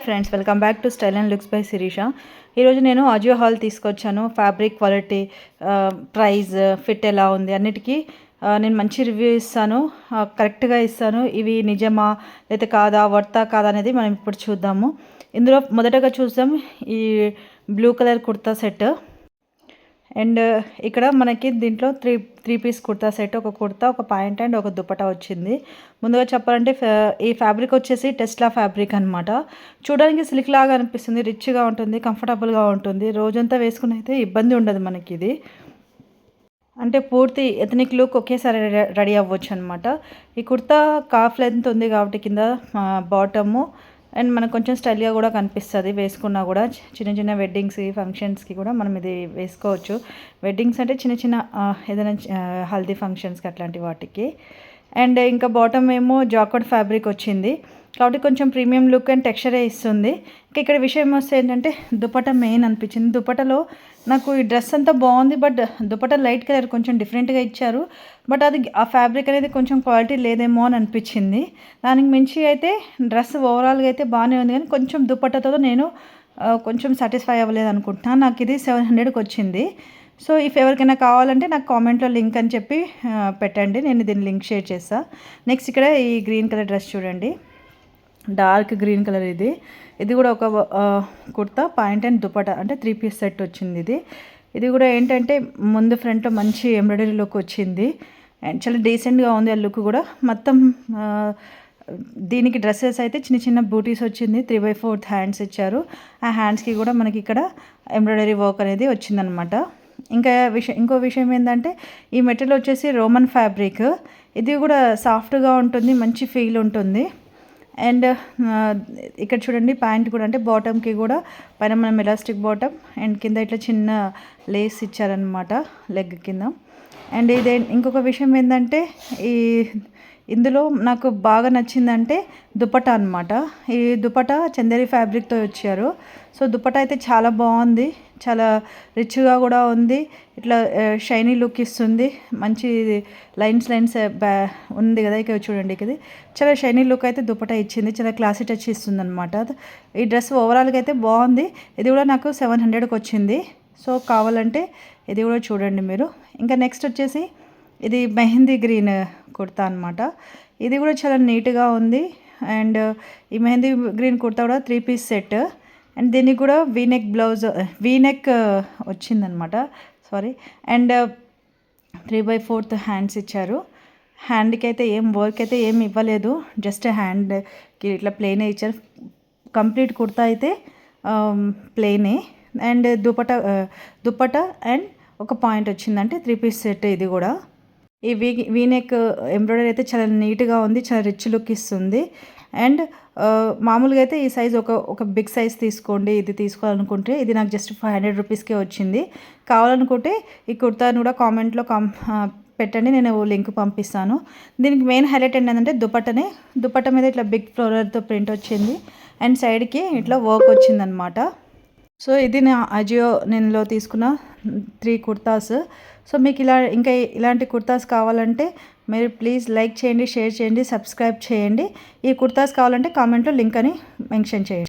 Friends, welcome back to style and looks by Shirisha. ఈరోజు నేను AJIO haul తీసుకొచ్చాను. ఫ్యాబ్రిక్ క్వాలిటీ, ప్రైస్, ఫిట్ ఎలా ఉంది అన్నిటికీ నేను మంచి రివ్యూ ఇస్తాను, కరెక్ట్గా ఇస్తాను. ఇవి నిజమా లేకపోతే కాదా, వర్తా కాదా అనేది మనం ఇప్పుడు చూద్దాము. ఇందులో మొదటగా చూద్దాం ఈ blue colour kurta set. And ఇక్కడ మనకి దీంట్లో త్రీ పీస్ కుర్తా సెట్, ఒక కుర్తా, ఒక ప్యాంట్ అండ్ ఒక దుపట్టా వచ్చింది. ముందుగా చెప్పాలంటే ఈ ఫ్యాబ్రిక్ వచ్చేసి టెస్లా ఫ్యాబ్రిక్ అనమాట. చూడడానికి సిల్క్ లాగా అనిపిస్తుంది, రిచ్గా ఉంటుంది, కంఫర్టబుల్గా ఉంటుంది. రోజంతా వేసుకుని అయితే ఇబ్బంది ఉండదు మనకి. ఇది అంటే పూర్తి ఎథనిక్ లుక్ ఒకేసారి రెడీ అవ్వచ్చు అనమాట. ఈ కుర్తా కాఫ్ లెంత్ ఉంది కాబట్టి కింద బాటము అండ్ మనకు కొంచెం స్టైల్గా కూడా కనిపిస్తుంది వేసుకున్నా కూడా. చిన్న చిన్న వెడ్డింగ్స్కి, ఫంక్షన్స్కి కూడా మనం ఇది వేసుకోవచ్చు. వెడ్డింగ్స్ అంటే చిన్న చిన్న ఏదైనా హల్దీ ఫంక్షన్స్కి అట్లాంటి వాటికి. అండ్ ఇంకా బాటమ్ ఏమో జాకార్డ్ ఫ్యాబ్రిక్ వచ్చింది కాబట్టి కొంచెం ప్రీమియం లుక్ అండ్ టెక్స్చరే ఇస్తుంది. ఇంకా ఇక్కడ విషయం వస్తే ఏంటంటే దుపట్టా మెయిన్ అనిపించింది. దుపట్టలో నాకు ఈ డ్రెస్ అంతా బాగుంది, బట్ దుపట్టా లైట్ కలర్ కొంచెం డిఫరెంట్గా ఇచ్చారు. బట్ అది ఆ ఫ్యాబ్రిక్ అనేది కొంచెం క్వాలిటీ లేదేమో అని అనిపించింది. దానికి మించి అయితే డ్రెస్ ఓవరాల్గా అయితే బాగానే ఉంది, కానీ కొంచెం దుపట్టాతో నేను కొంచెం సాటిస్ఫై అవ్వలేదు అనుకుంటున్నాను. నాకు ఇది 700కి వచ్చింది. సో ఇఫ్ ఎవరికైనా కావాలంటే నాకు కామెంట్లో లింక్ అని చెప్పి పెట్టండి, నేను దీన్ని లింక్ షేర్ చేస్తాను. నెక్స్ట్ ఇక్కడ ఈ గ్రీన్ కలర్ డ్రెస్ చూడండి, డార్క్ గ్రీన్ కలర్. ఇది కూడా ఒక కుర్తా, ప్యాంట్ అండ్ దుపట్టా అంటే 3 పీస్ సెట్ వచ్చింది. ఇది కూడా ఏంటంటే ముందు ఫ్రంట్లో మంచి ఎంబ్రాయిడరీ లుక్ వచ్చింది అండ్ చాలా డీసెంట్గా ఉంది ఆ లుక్ కూడా. మొత్తం దీనికి డ్రెస్సెస్ అయితే చిన్న చిన్న బూటీస్ వచ్చింది, 3/4 హ్యాండ్స్ ఇచ్చారు. ఆ హ్యాండ్స్కి కూడా మనకి ఇక్కడ ఎంబ్రాయిడరీ వర్క్ అనేది వచ్చిందనమాట. ఇంకో విషయం ఏంటంటే ఈ మెటీరియల్ వచ్చేసి రోమన్ ఫ్యాబ్రిక్. ఇది కూడా సాఫ్ట్గా ఉంటుంది, మంచి ఫీల్ ఉంటుంది. అండ్ ఇక్కడ చూడండి ప్యాంట్ కూడా, అంటే బాటమ్కి కూడా పైన మనం ఎలాస్టిక్ బాటమ్ అండ్ కింద ఇట్లా చిన్న లేస్ ఇచ్చారనమాట లెగ్ కింద. అండ్ ఇంకొక విషయం ఏంటంటే ఇందులో నాకు బాగా నచ్చిందంటే దుపట్టా అనమాట. ఈ దుపట్టా చందేరి ఫ్యాబ్రిక్తో వచ్చారు. సో దుపట్టా అయితే చాలా బాగుంది, చాలా రిచ్గా కూడా ఉంది, ఇట్లా షైనీ లుక్ ఇస్తుంది. మంచి లైన్స్ ఉంది కదా, ఇక్కడ చూడండి, ఇది చాలా షైనీ లుక్ అయితే దుపట్టా ఇచ్చింది, చాలా క్లాసీ టచ్ ఇస్తుంది అనమాట. ఈ డ్రెస్ ఓవరాల్గా అయితే బాగుంది. ఇది కూడా నాకు 700కి వచ్చింది. సో కావాలంటే ఇది కూడా చూడండి మీరు. ఇంకా నెక్స్ట్ వచ్చేసి ఇది మెహందీ గ్రీన్ కుర్తా అనమాట. ఇది కూడా చాలా నీట్గా ఉంది. అండ్ ఈ మెహందీ గ్రీన్ కుర్తా కూడా 3 పీస్ సెట్ అండ్ దీనికి కూడా వీనెక్ వచ్చిందనమాట, సారీ. అండ్ 3/4 హ్యాండ్స్ ఇచ్చారు. హ్యాండ్కి అయితే ఏం వర్క్ అయితే ఏం ఇవ్వలేదు, జస్ట్ హ్యాండ్కి ఇట్లా ప్లెయినే ఇచ్చారు. కంప్లీట్ కుర్తా అయితే ప్లెయినే. అండ్ దుపట్టా అండ్ ఒక పాయింట్ వచ్చిందంటే 3 పీస్ సెట్. ఇది కూడా ఈ వీనెక్ ఎంబ్రాయిడరీ అయితే చాలా నీట్గా ఉంది, చాలా రిచ్ లుక్ ఇస్తుంది. అండ్ మామూలుగా అయితే ఈ సైజ్ ఒక బిగ్ సైజ్ తీసుకోండి. ఇది తీసుకోవాలనుకుంటే ఇది నాకు జస్ట్ 500 రూపీస్కే వచ్చింది. కావాలనుకుంటే ఈ కుర్తాను కూడా కామెంట్లో పెట్టండి, నేను లింక్ పంపిస్తాను. దీనికి మెయిన్ హైలైట్ ఏంటంటే దుపట్టా మీద ఇట్లా బిగ్ ఫ్లోరర్తో ప్రింట్ వచ్చింది అండ్ సైడ్కి ఇట్లా వర్క్ వచ్చిందనమాట. సో ఇది నా నేను తీసుకున్న 3 కుర్తాస్. సో మీకు ఇంకా ఇలాంటి కుర్తాస్ కావాలంటే మీరు ప్లీజ్ లైక్ చేయండి, షేర్ చేయండి, సబ్స్క్రైబ్ చేయండి. ఈ కుర్తాస్ కావాలంటే కామెంట్లో లింక్ అని మెన్షన్ చేయండి.